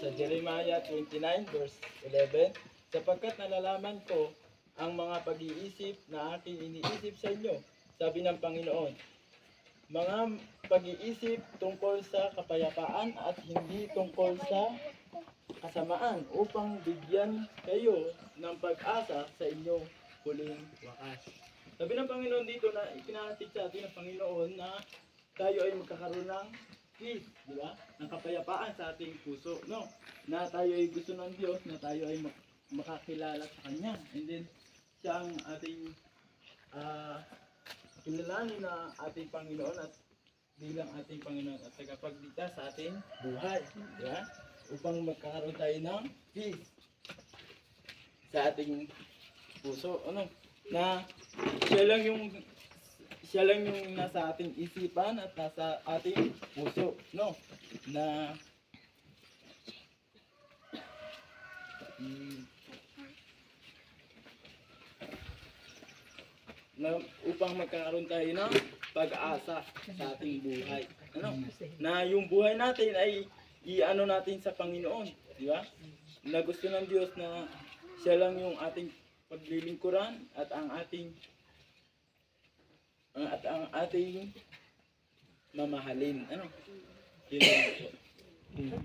sa Jeremiah 29 verse 11, sapagkat nalalaman ko ang mga pag-iisip na aking iniisip sa inyo, sabi ng Panginoon, mga pag-iisip tungkol sa kapayapaan at hindi tungkol sa kasamaan, upang bigyan kayo ng pag-asa sa inyong huling wakas. Sabi ng Panginoon dito na ipinahatid sa atin ng Panginoon na tayo ay magkakaroon ng peace, di ba? Ng kapayapaan sa ating puso, no? Na tayo ay gusto ng Diyos, na tayo ay makakilala sa Kanya. And then, siya ang ating kilalanin na ating Panginoon at bilang ating Panginoon at tagapagligtas sa ating buhay. Di ba? Upang magkakaroon tayo ng peace sa ating puso. Ano? Na siya lang yung nasa ating isipan at nasa ating puso, no? Na upang magkakaroon tayo ng pag-asa sa ating buhay. Ano? Na yung buhay natin ay iano natin sa Panginoon, di ba? Na gusto ng Diyos na siya lang yung ating paglilingkuran at ang ating mamahalin. Ano? Yun lang po.